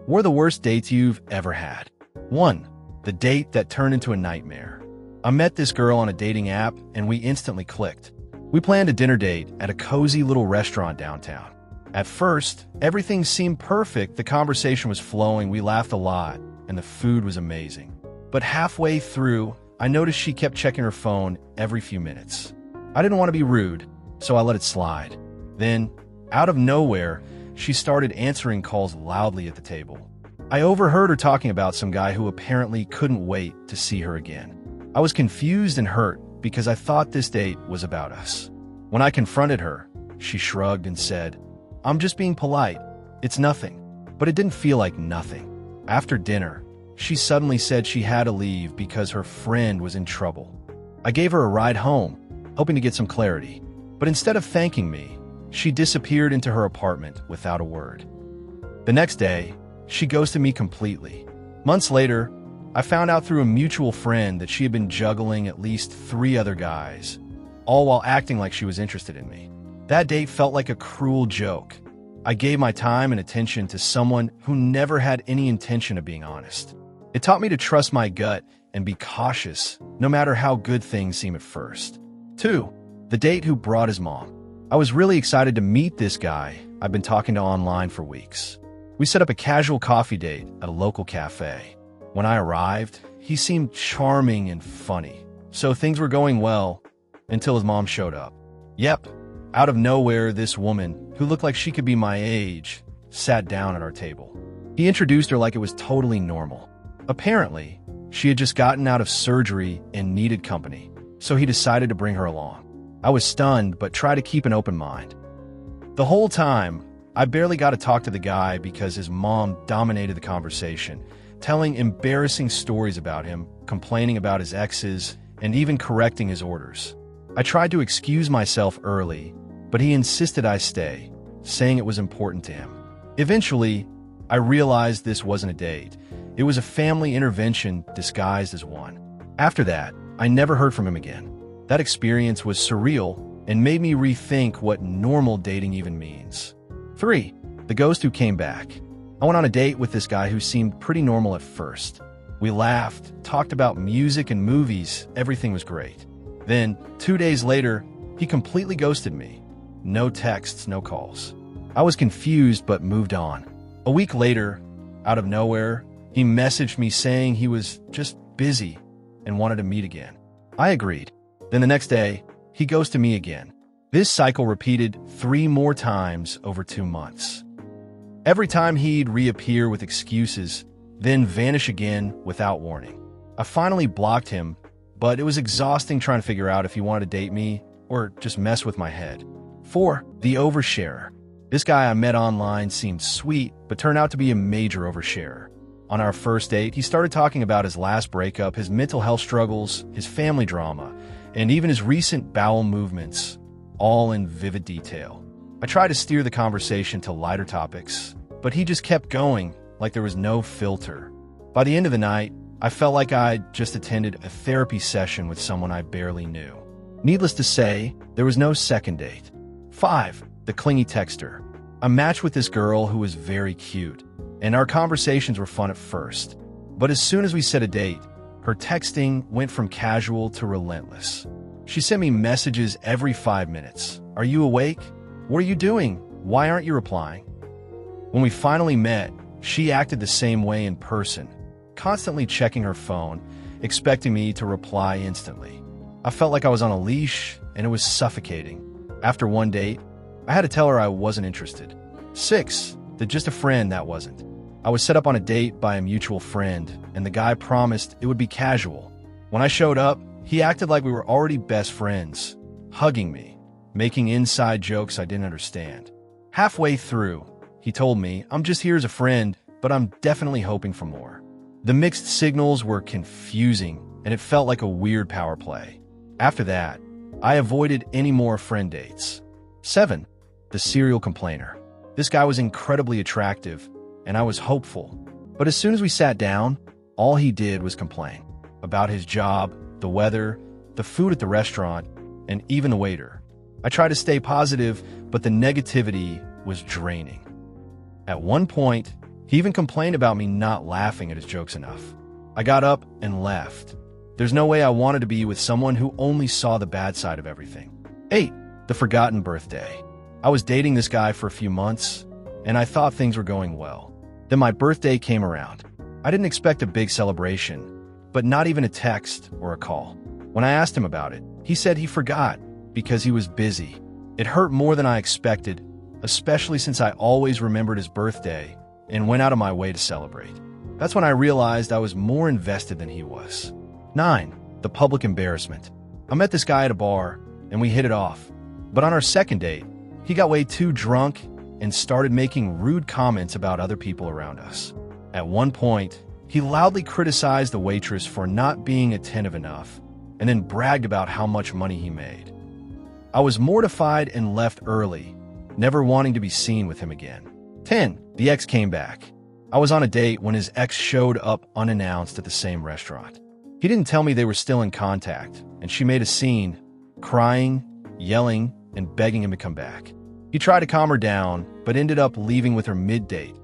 What are the worst dates you've ever had? 1. The date that turned into a nightmare. I met this girl on a dating app, and we instantly clicked. We planned a dinner date at a cozy little restaurant downtown. At first, everything seemed perfect. The conversation was flowing, we laughed a lot, and the food was amazing. But halfway through, I noticed she kept checking her phone every few minutes. I didn't want to be rude, so I let it slide. Then, out of nowhere, she started answering calls loudly at the table. I overheard her talking about some guy who apparently couldn't wait to see her again. I was confused and hurt because I thought this date was about us. When I confronted her, she shrugged and said, "I'm just being polite. It's nothing." But it didn't feel like nothing. After dinner, she suddenly said she had to leave because her friend was in trouble. I gave her a ride home, hoping to get some clarity. But instead of thanking me, she disappeared into her apartment without a word. The next day, she ghosted me completely. Months later, I found out through a mutual friend that she had been juggling at least 3 other guys, all while acting like she was interested in me. That date felt like a cruel joke. I gave my time and attention to someone who never had any intention of being honest. It taught me to trust my gut and be cautious, no matter how good things seem at first. 2. The date who brought his mom. I was really excited to meet this guy I've been talking to online for weeks. We set up a casual coffee date at a local cafe. When I arrived, he seemed charming and funny, so things were going well until his mom showed up. Yep, out of nowhere, this woman, who looked like she could be my age, sat down at our table. He introduced her like it was totally normal. Apparently, she had just gotten out of surgery and needed company, so he decided to bring her along. I was stunned, but tried to keep an open mind. The whole time, I barely got to talk to the guy because his mom dominated the conversation, telling embarrassing stories about him, complaining about his exes, and even correcting his orders. I tried to excuse myself early, but he insisted I stay, saying it was important to him. Eventually, I realized this wasn't a date. It was a family intervention disguised as one. After that, I never heard from him again. That experience was surreal and made me rethink what normal dating even means. 3. The ghost who came back. I went on a date with this guy who seemed pretty normal at first. We laughed, talked about music and movies, everything was great. Then, 2 days later, he completely ghosted me. No texts, no calls. I was confused but moved on. A week later, out of nowhere, he messaged me saying he was just busy and wanted to meet again. I agreed. Then the next day, he ghosted me again. This cycle repeated 3 more times over 2 months. Every time he'd reappear with excuses, then vanish again without warning. I finally blocked him, but it was exhausting trying to figure out if he wanted to date me or just mess with my head. 4. The oversharer. This guy I met online seemed sweet, but turned out to be a major oversharer. On our first date, he started talking about his last breakup, his mental health struggles, his family drama, and even his recent bowel movements, all in vivid detail. I tried to steer the conversation to lighter topics, but he just kept going like there was no filter. By the end of the night, I felt like I'd just attended a therapy session with someone I barely knew. Needless to say, there was no second date. 5. The clingy texter. I matched with this girl who was very cute, and our conversations were fun at first. But as soon as we set a date, her texting went from casual to relentless. She sent me messages every 5 minutes. "Are you awake? What are you doing? Why aren't you replying?" When we finally met, she acted the same way in person, constantly checking her phone, expecting me to reply instantly. I felt like I was on a leash, and it was suffocating. After one date, I had to tell her I wasn't interested. 6. The just a friend that wasn't. I was set up on a date by a mutual friend, and the guy promised it would be casual. When I showed up, he acted like we were already best friends, hugging me, making inside jokes I didn't understand. Halfway through, he told me, "I'm just here as a friend, but I'm definitely hoping for more." The mixed signals were confusing, and it felt like a weird power play. After that, I avoided any more friend dates. 7. The serial complainer. This guy was incredibly attractive, and I was hopeful. But as soon as we sat down, all he did was complain about his job, the weather, the food at the restaurant, and even the waiter. I tried to stay positive, but the negativity was draining. At one point, He even complained about me not laughing at his jokes enough. I got up and left. There's no way I wanted to be with someone who only saw the bad side of everything. 8. The forgotten birthday. I was dating this guy for a few months, and I thought things were going well. Then my birthday came around. I didn't expect a big celebration, but not even a text or a call. When I asked him about it, he said he forgot because he was busy. It hurt more than I expected, especially since I always remembered his birthday and went out of my way to celebrate. That's when I realized I was more invested than he was. 9. The public embarrassment. I met this guy at a bar, and we hit it off. But on our second date, he got way too drunk and started making rude comments about other people around us. At one point, he loudly criticized the waitress for not being attentive enough, and then bragged about how much money he made. I was mortified and left early, never wanting to be seen with him again. 10. The ex came back. I was on a date when his ex showed up unannounced at the same restaurant. He didn't tell me they were still in contact, and she made a scene, crying, yelling, and begging him to come back. He tried to calm her down, but ended up leaving with her mid-date,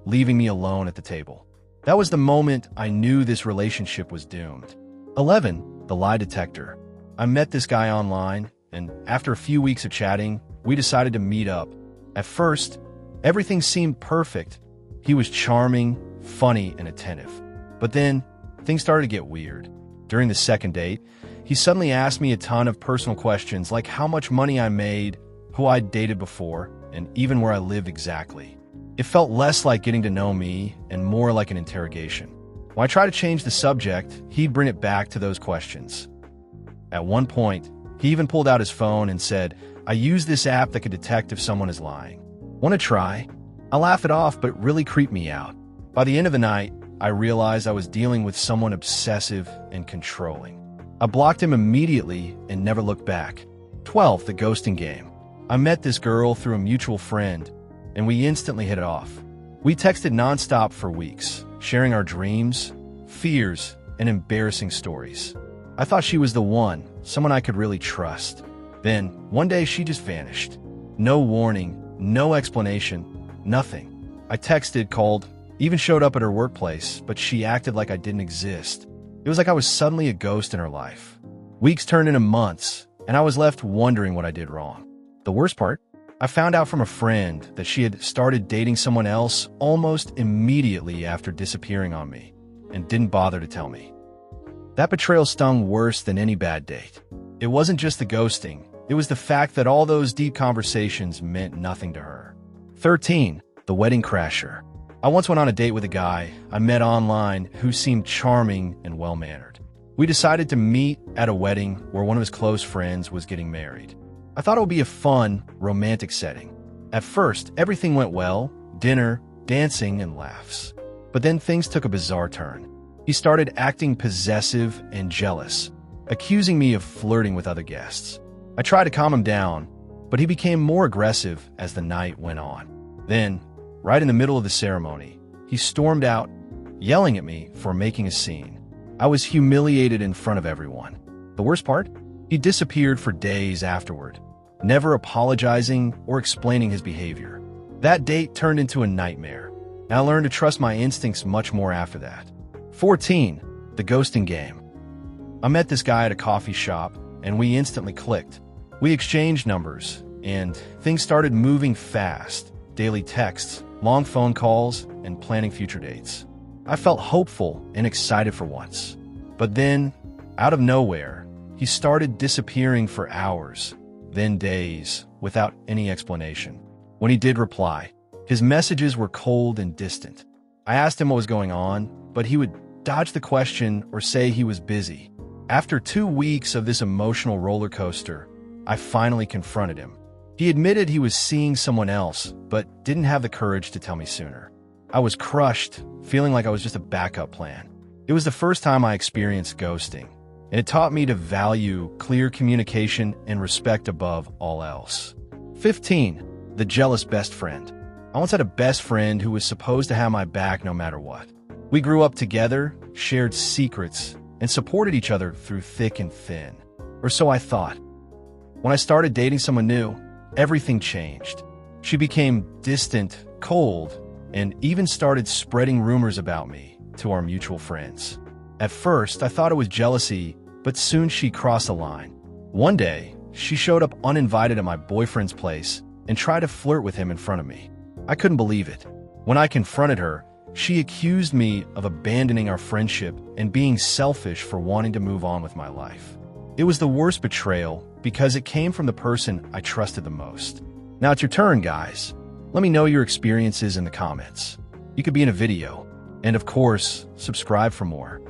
leaving me alone at the table. That was the moment I knew this relationship was doomed. 11. The lie detector. I met this guy online, and after a few weeks of chatting, we decided to meet up. At first, everything seemed perfect. He was charming, funny, and attentive. But then, things started to get weird. During the second date, he suddenly asked me a ton of personal questions like how much money I made, who I'd dated before, and even where I lived exactly. It felt less like getting to know me and more like an interrogation. When I tried to change the subject, he'd bring it back to those questions. At one point, he even pulled out his phone and said, "I use this app that could detect if someone is lying. Want to try?" I laughed it off, but it really creeped me out. By the end of the night, I realized I was dealing with someone obsessive and controlling. I blocked him immediately and never looked back. 12. The ghosting game. I met this girl through a mutual friend, and we instantly hit it off. We texted nonstop for weeks, sharing our dreams, fears, and embarrassing stories. I thought she was the one, someone I could really trust. Then, one day she just vanished. No warning, no explanation, nothing. I texted, called, even showed up at her workplace, but she acted like I didn't exist. It was like I was suddenly a ghost in her life. Weeks turned into months, and I was left wondering what I did wrong. The worst part? I found out from a friend that she had started dating someone else almost immediately after disappearing on me, and didn't bother to tell me. That betrayal stung worse than any bad date. It wasn't just the ghosting, it was the fact that all those deep conversations meant nothing to her. 13. The wedding crasher. I once went on a date with a guy I met online who seemed charming and well-mannered. We decided to meet at a wedding where one of his close friends was getting married. I thought it would be a fun, romantic setting. At first, everything went well, dinner, dancing, and laughs. But then things took a bizarre turn. He started acting possessive and jealous, accusing me of flirting with other guests. I tried to calm him down, but he became more aggressive as the night went on. Then, right in the middle of the ceremony, he stormed out, yelling at me for making a scene. I was humiliated in front of everyone. The worst part? He disappeared for days afterward, never apologizing or explaining his behavior. That date turned into a nightmare, and I learned to trust my instincts much more after that. 14. The ghosting game. I met this guy at a coffee shop, and we instantly clicked. We exchanged numbers, and things started moving fast. Daily texts, long phone calls, and planning future dates. I felt hopeful and excited for once. But then, out of nowhere, he started disappearing for hours, then days, without any explanation. When he did reply, his messages were cold and distant. I asked him what was going on, but he would dodge the question or say he was busy. After 2 weeks of this emotional roller coaster, I finally confronted him. He admitted he was seeing someone else, but didn't have the courage to tell me sooner. I was crushed, feeling like I was just a backup plan. It was the first time I experienced ghosting, and it taught me to value clear communication and respect above all else. 15. The jealous best friend. I once had a best friend who was supposed to have my back no matter what. We grew up together, shared secrets, and supported each other through thick and thin. Or so I thought. When I started dating someone new, everything changed. She became distant, cold, and even started spreading rumors about me to our mutual friends. At first, I thought it was jealousy, but soon she crossed a line. One day, she showed up uninvited at my boyfriend's place and tried to flirt with him in front of me. I couldn't believe it. When I confronted her, she accused me of abandoning our friendship and being selfish for wanting to move on with my life. It was the worst betrayal because it came from the person I trusted the most. Now it's your turn, guys. Let me know your experiences in the comments. You could be in a video. And of course, subscribe for more.